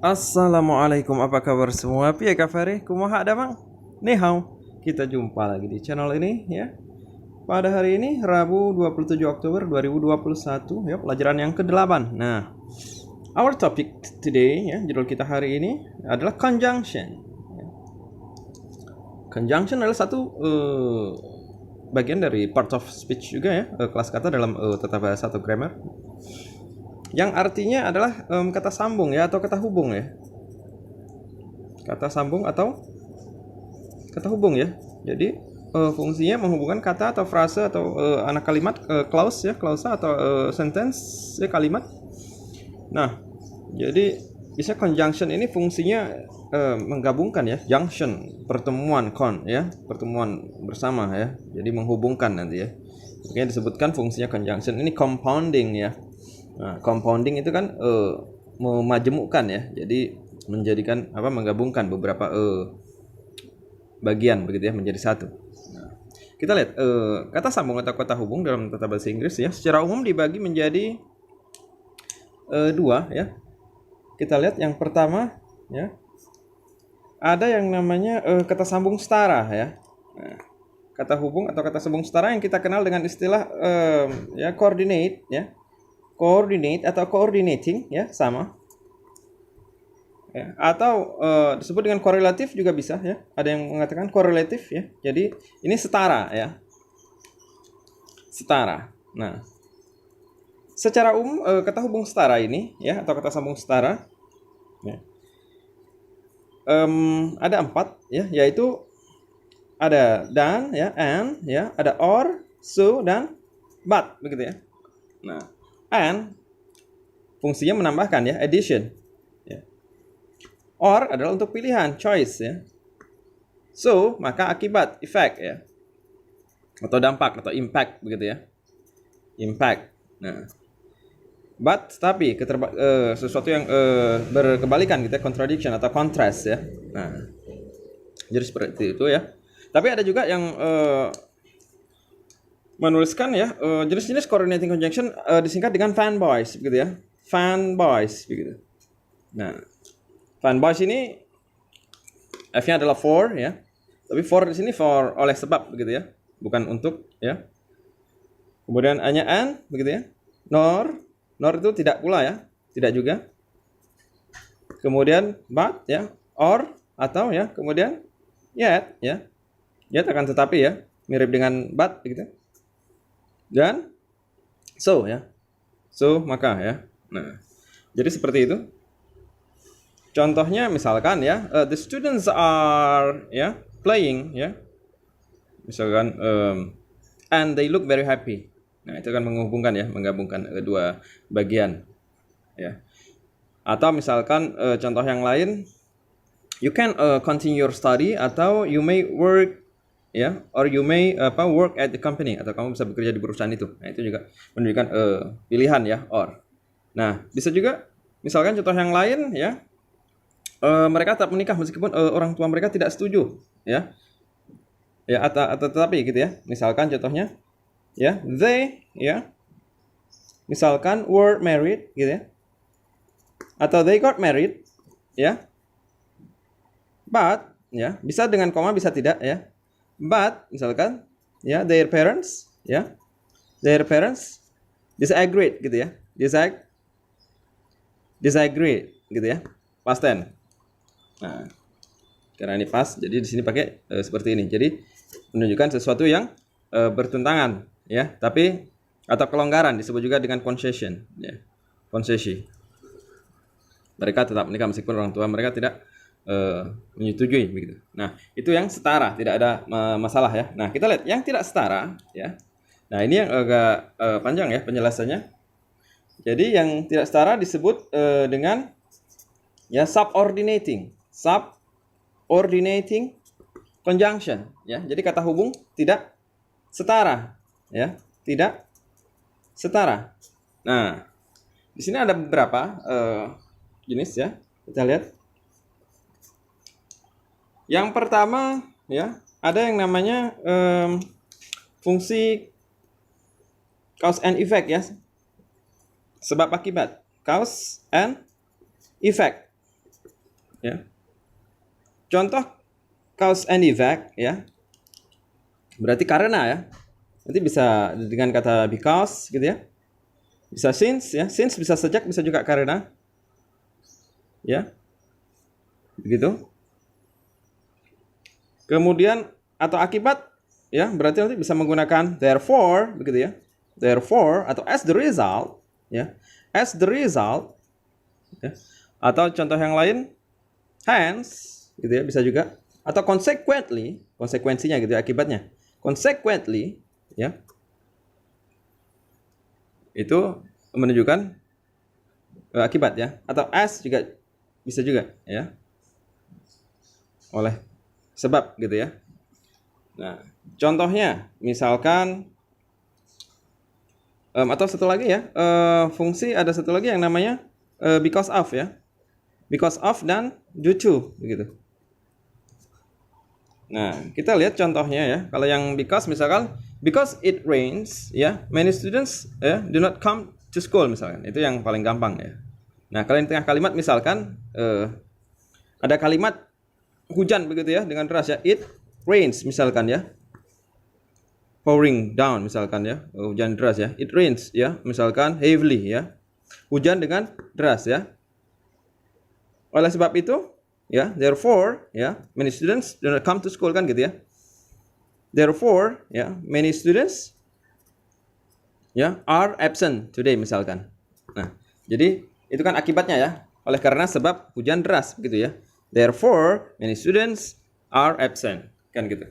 Assalamualaikum, apa kabar semua? Piye kafare? Kumaha damang? Ni hao. Kita jumpa lagi di channel ini ya. Pada hari ini Rabu 27 Oktober 2021 ya, pelajaran yang ke-8. Nah, our topic today ya, judul kita hari ini adalah conjunction. Conjunction adalah satu bagian dari part of speech juga ya, kelas kata dalam tata bahasa atau grammar. Yang artinya adalah kata sambung ya atau kata hubung ya. Kata sambung atau kata hubung ya. Jadi fungsinya menghubungkan kata atau frase atau anak kalimat, clause ya, clause atau sentence ya, kalimat. Nah, jadi bisa conjunction ini fungsinya menggabungkan ya, junction, pertemuan ya, pertemuan bersama ya. Jadi menghubungkan nanti ya. Makanya disebutkan fungsinya conjunction ini compounding ya. Nah, compounding itu kan memajemukkan ya. Jadi menjadikan menggabungkan beberapa bagian begitu ya menjadi satu. Nah, kita lihat kata sambung atau kata hubung dalam tata bahasa Inggris ya. Secara umum dibagi menjadi dua ya. Kita lihat yang pertama ya. Ada yang namanya kata sambung setara ya. Nah, kata hubung atau kata sambung setara yang kita kenal dengan istilah ya coordinate ya. Coordinate atau coordinating ya, sama ya, atau disebut dengan korelatif juga bisa ya, ada yang mengatakan korelatif ya. Jadi ini setara ya, setara. Nah, secara umum kata hubung setara ini ya atau kata sambung setara ya, ada 4 ya, yaitu ada dan ya, and ya, ada or, so, dan but begitu ya. Nah, and fungsinya menambahkan ya, addition ya. Or adalah untuk pilihan, choice ya. So maka akibat, effect ya, atau dampak atau impact begitu ya, impact. Nah, but tapi sesuatu yang berkebalikan gitu ya, contradiction atau contrast ya. Nah, jadi seperti itu ya. Tapi ada juga yang menuliskan ya jenis-jenis coordinating conjunction disingkat dengan fanboys begitu ya, fanboys begitu. Nah, fanboys ini F-nya adalah for ya, tapi for di sini for oleh sebab begitu ya, bukan untuk ya. Kemudian A-nya and begitu ya, nor itu tidak pula ya, tidak juga. Kemudian but ya, or atau ya, kemudian yet ya, yet akan tetapi ya, mirip dengan but begitu. Dan so ya, so maka ya. Nah, jadi seperti itu. Contohnya misalkan ya, the students are ya playing ya, misalkan and they look very happy. Nah, itu kan menghubungkan ya, menggabungkan kedua bagian ya. Atau misalkan contoh yang lain, you can continue your study, atau you may work ya, or you may work at the company, atau kamu bisa bekerja di perusahaan itu. Nah, itu juga menunjukkan pilihan ya, or. Nah, bisa juga misalkan contoh yang lain ya, mereka tetap menikah meskipun orang tua mereka tidak setuju ya. Ya, atau tetapi gitu ya. Misalkan contohnya ya, they ya, misalkan were married gitu ya, atau they got married ya. But ya, bisa dengan koma bisa tidak ya. But misalkan ya, their parents disagreed gitu ya, disagree gitu ya, past tense. Nah, karena ini pas, jadi di sini pakai seperti ini. Jadi menunjukkan sesuatu yang bertentangan ya, tapi atau kelonggaran disebut juga dengan concession ya, concession. Mereka tetap menikah meskipun orang tua mereka tidak menyetujui begitu. Nah, itu yang setara, tidak ada masalah ya. Nah, kita lihat yang tidak setara ya. Nah, ini yang agak panjang ya penjelasannya. Jadi yang tidak setara disebut dengan ya subordinating conjunction ya. Jadi kata hubung tidak setara ya, tidak setara. Nah, di sini ada beberapa jenis ya. Kita lihat. Yang pertama ya, ada yang namanya fungsi cause and effect ya, sebab akibat, cause and effect. ya. Contoh cause and effect, ya. Berarti karena, ya. Nanti bisa dengan kata because gitu ya. Bisa since, ya. Since bisa sejak, bisa juga karena. Ya. Begitu. Kemudian atau akibat, ya, berarti nanti bisa menggunakan therefore begitu ya. Therefore atau as the result, ya. As the result, ya. Atau contoh yang lain hence gitu ya, bisa juga, atau consequently, konsekuensinya gitu ya, akibatnya. Consequently, ya. Itu menunjukkan akibat ya, atau as juga bisa juga ya. Oleh sebab gitu ya. Nah, contohnya misalkan atau satu lagi ya, fungsi ada satu lagi yang namanya because of ya. Because of dan due to begitu. Nah, kita lihat contohnya ya. Kalau yang because misalkan because it rains ya, many students ya do not come to school misalkan. Itu yang paling gampang ya. Nah, kalau di tengah kalimat misalkan ada kalimat hujan begitu ya dengan deras ya, it rains misalkan ya, pouring down misalkan ya, hujan deras ya, it rains ya, misalkan heavily ya, hujan dengan deras ya. Oleh sebab itu ya, therefore ya, many students do not come to school kan gitu ya. Therefore ya, many students ya are absent today misalkan. Nah, jadi itu kan akibatnya ya, oleh karena sebab hujan deras begitu ya. Therefore, many students are absent. Kan gitu.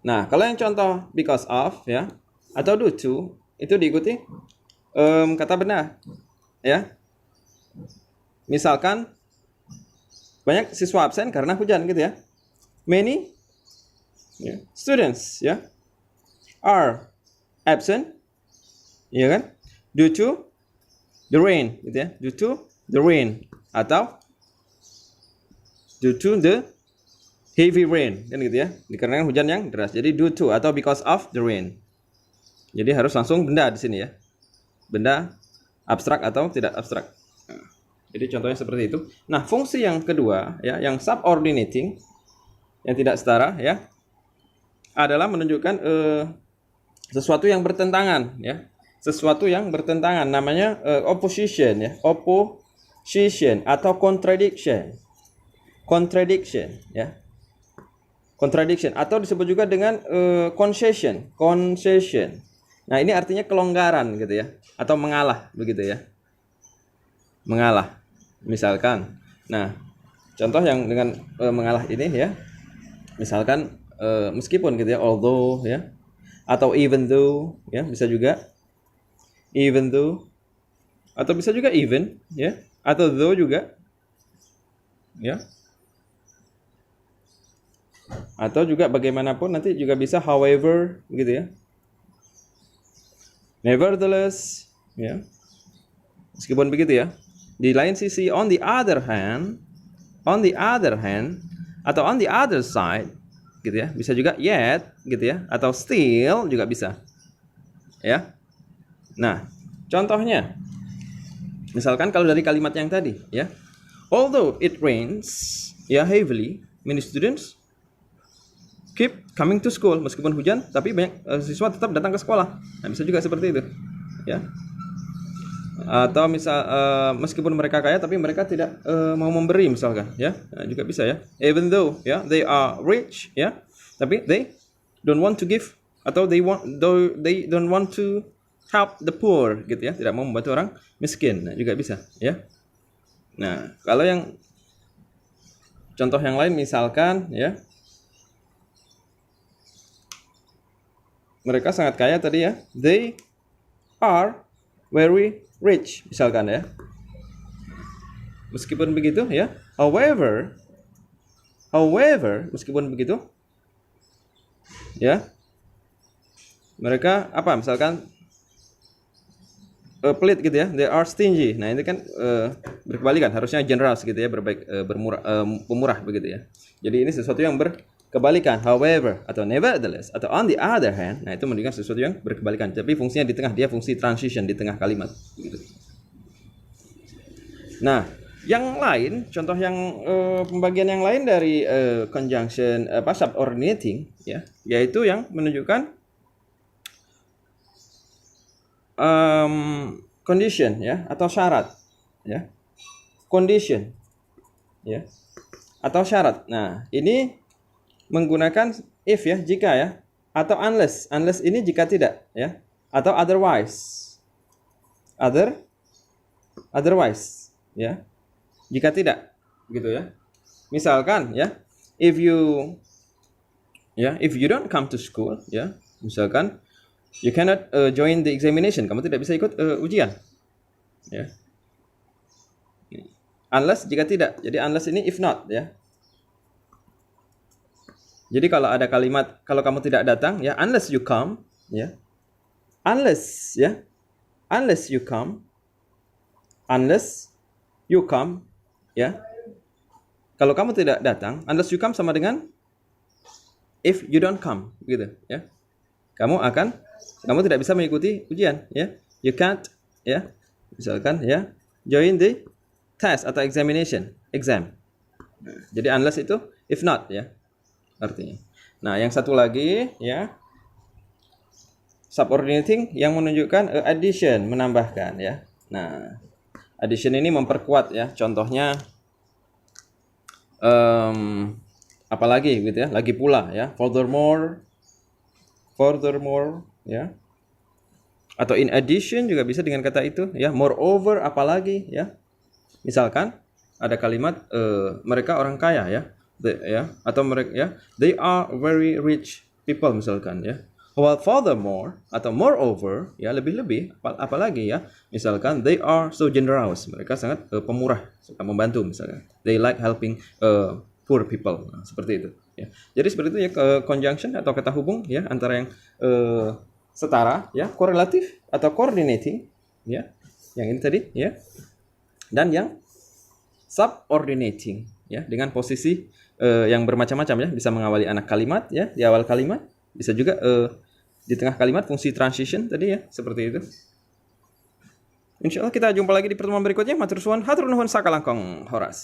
Nah, kalau yang contoh because of ya atau due to itu diikuti kata benda ya. Misalkan banyak siswa absen karena hujan gitu ya. Many students ya are absent ya kan? Due to the rain gitu ya. Due to the rain atau due to the heavy rain kan gitu ya, dikarenakan hujan yang deras. Jadi due to atau because of the rain. Jadi harus langsung benda di sini ya, benda abstrak atau tidak abstrak. Jadi contohnya seperti itu. Nah, fungsi yang kedua ya, yang subordinating, yang tidak setara ya, adalah menunjukkan sesuatu yang bertentangan ya, sesuatu yang bertentangan, namanya opposition ya, opposition atau contradiction. Contradiction ya, contradiction atau disebut juga dengan concession. Nah, ini artinya kelonggaran gitu ya, atau mengalah begitu ya, mengalah misalkan. Nah, contoh yang dengan mengalah ini ya, misalkan meskipun gitu ya, although ya, atau even though ya, bisa juga even though, atau bisa juga even ya, atau though juga ya. Atau juga bagaimanapun nanti juga bisa however gitu ya. Nevertheless ya. Meskipun begitu ya. Di lain sisi on the other hand atau on the other side gitu ya. Bisa juga yet gitu ya, atau still juga bisa. Ya. Nah, contohnya misalkan kalau dari kalimat yang tadi ya. Although it rains ya heavily, many students keep coming to school. Meskipun hujan, tapi banyak siswa tetap datang ke sekolah. Nah, bisa juga seperti itu, ya. Atau misal meskipun mereka kaya, tapi mereka tidak mau memberi, misalkan, ya. Nah, juga bisa ya. Even though, ya, they are rich, ya, tapi they don't want to give, atau they don't want to help the poor, gitu ya. Tidak mau membantu orang miskin. Nah, juga bisa, ya. Nah, kalau yang contoh yang lain, misalkan, ya. Mereka sangat kaya tadi ya. They are very rich misalkan ya. Meskipun begitu ya. However meskipun begitu ya. Mereka apa misalkan pelit gitu ya. They are stingy. Nah, ini kan berkebalikan, harusnya generous gitu ya, berbaik pemurah begitu ya. Jadi ini sesuatu yang berkebalikan, however atau nevertheless atau on the other hand. Nah, itu menunjukkan sesuatu yang berkebalikan, tapi fungsinya di tengah, dia fungsi transition di tengah kalimat gitu. Nah, Yang lain, contoh yang pembagian yang lain dari conjunction subordinating ya, yaitu yang menunjukkan condition ya atau syarat ya. Condition ya atau syarat. Nah, ini menggunakan if ya, jika ya, atau unless. Unless ini jika tidak ya, atau otherwise. Otherwise ya. Jika tidak gitu ya. Misalkan ya, if you don't come to school ya, misalkan you cannot join the examination, kamu tidak bisa ikut ujian ya. Unless jika tidak. Jadi unless ini if not ya. Jadi kalau ada kalimat kalau kamu tidak datang ya, unless you come ya. Unless ya. Unless you come. Unless you come ya. Kalau kamu tidak datang, unless you come sama dengan if you don't come gitu ya. Kamu tidak bisa mengikuti ujian ya. You can't ya. Misalkan ya, join the test atau exam. Jadi unless itu if not ya artinya. Nah, yang satu lagi ya, subordinating yang menunjukkan addition, menambahkan ya. Nah, addition ini memperkuat ya. Contohnya apalagi gitu ya, lagi pula ya, furthermore ya, atau in addition juga bisa dengan kata itu ya, moreover apalagi ya. Misalkan ada kalimat mereka orang kaya ya, atau mereka ya, they are very rich people misalkan ya. While furthermore atau moreover ya, lebih-lebih apalagi ya, misalkan they are so generous, mereka sangat pemurah, suka membantu misalkan. They like helping poor people. Nah, seperti itu ya. Jadi seperti itu ya, conjunction atau kata hubung ya, antara yang setara ya, korelatif atau coordinating ya, yang ini tadi ya, dan yang subordinating ya, dengan posisi yang bermacam-macam ya, bisa mengawali anak kalimat ya, di awal kalimat, bisa juga di tengah kalimat, fungsi transition tadi ya, seperti itu. Insyaallah kita jumpa lagi di pertemuan berikutnya. Matur suwun, hatur nuhun sakalangkong horas.